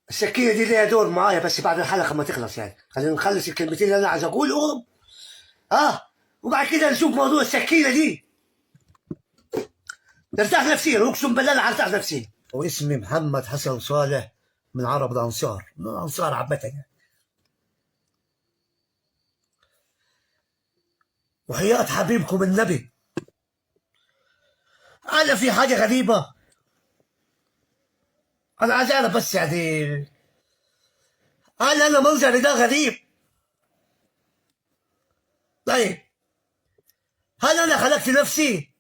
السكينة دي ليها دور معايا بس بعد الحلقة ما تخلص، يعني خلينا نخلص الكلمتين اللي أنا عايز أقولهم وبعد كده نشوف موضوع السكينة دي. ارتاح نفسيا، أقسم بالله أنا ارتاح نفسيا. واسمي محمد حسن صالح من عرب الأنصار، من الأنصار عامة يعني. وحياة حبيبكم النبي، أنا في حاجة غريبة أنا عايز أعرف بس، يعني هل أنا منظري ده غريب؟ طيب هل أنا خلقت نفسي؟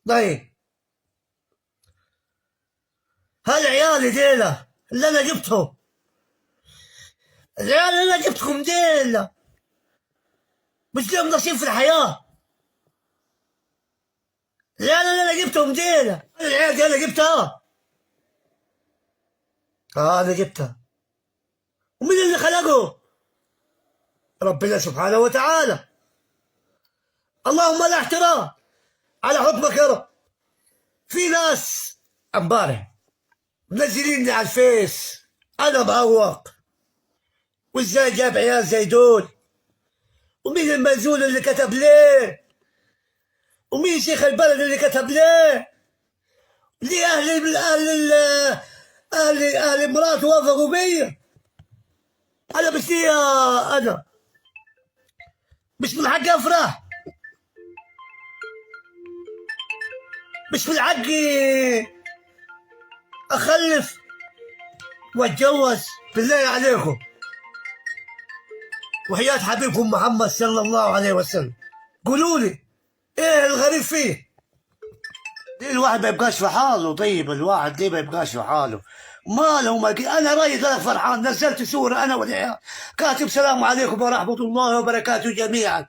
طيب هل عيالي ديلا اللي أنا جبتهم، العيال اللي أنا جبتهم ديلا مش لهم نصيب في الحياة؟ العيال اللي أنا جبتهم ديلا، العيال دي أنا جبتها، أنا جبتها. ومين اللي خلقه؟ ربنا سبحانه وتعالى. اللهم لا احترام على حكمك يا رب. في ناس امبارح منزليني على الفيس انا معوق، وازاي جاب عيال زي دول، ومين المنزول اللي كتب ليه، ومين شيخ البلد اللي كتب ليه، ليه اهل مراته وافقوا بيا. انا بس انا مش من حقي افرح، مش من حقي اخلف واتجوز؟ بالله عليكم وحياة حبيبكم محمد صلى الله عليه وسلم قولوا لي ايه الغريب فيه؟ ليه الواحد ما يبقاش في حاله؟ طيب الواحد ليه ما يبقاش في حاله؟ ماله ما انا رايد انا فرحان، نزلت صورة انا والعيال كاتب سلام عليكم ورحمة الله وبركاته جميعا،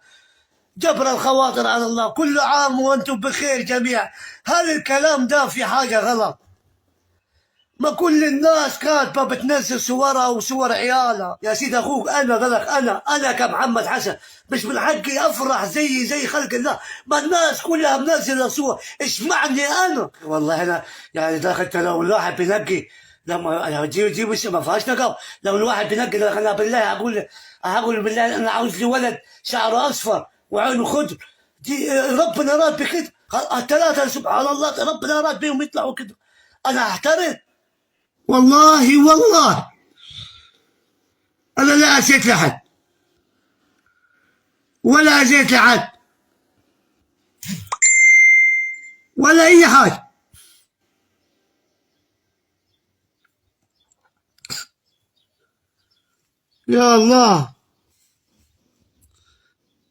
جبر الخواطر على الله، كل عام وانتم بخير جميعا. هل الكلام ده في حاجة غلط؟ ما كل الناس كاتبه بتنزل صورها وصور عيالها يا سيدي اخوك. انا غلط، انا كمحمد حسن مش من حقي افرح زي خلق الله؟ ما الناس كلها منزله صور، ايش معني انا؟ والله انا يعني دخلت لو الواحد بينقي، لما دي مش ما فيهاش نقاو. لو الواحد بينقي انا بالله اقول بالله انا عاوز لي ولد شعره اصفر وعينه خضر، دي ربنا راد بكده. الثلاثه سبحان الله ربنا راد بيهم يطلعوا كده، انا احترم. والله أنا لا أسيت لحد ولا أزيت لحد ولا أي حاجة. يا الله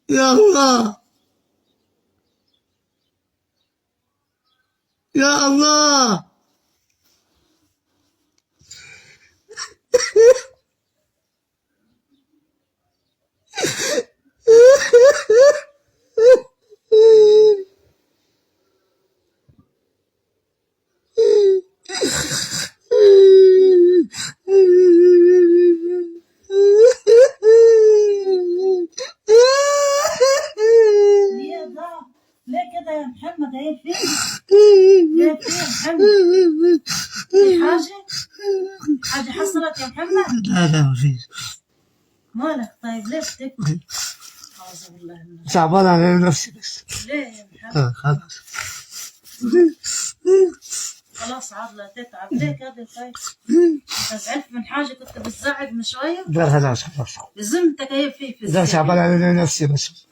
يا الله يا الله ليه كده يا محمد؟ عيب فيه، عيب فيه يا محمد. في حاجة حصلت يا محمد؟ لا ما فيش. مالك طيب؟ ليه بتبكي؟ أعوذ بالله من الشيطان. صعبان على نفسي بس. ليه يا محمد؟ خلاص خلاص عضلة تتعب. ليه كده طيب؟ أنت زعلت من حاجة كنت بتزعج من شوية؟ لا خلاص بذمتك عيب فيه في لا صعبان على نفسي بس.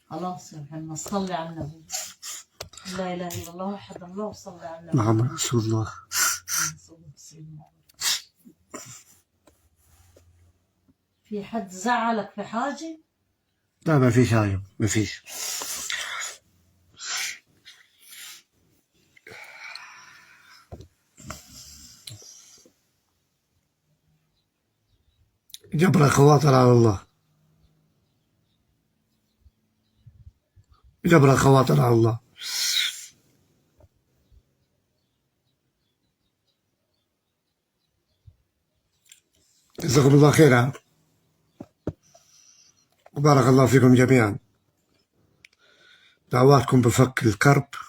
خلاص يا محمد صلي على النبي. لا إله إلا الله وحد الله وصلي على النبي محمد رسول الله. في حد زعلك في حاجة؟ لا ما فيش حاجة، ما فيش. جبر الخواطر على الله، جبر الخواطر على الله. جزاكم الله خيرا وبارك الله فيكم جميعا. دعواتكم بفك الكرب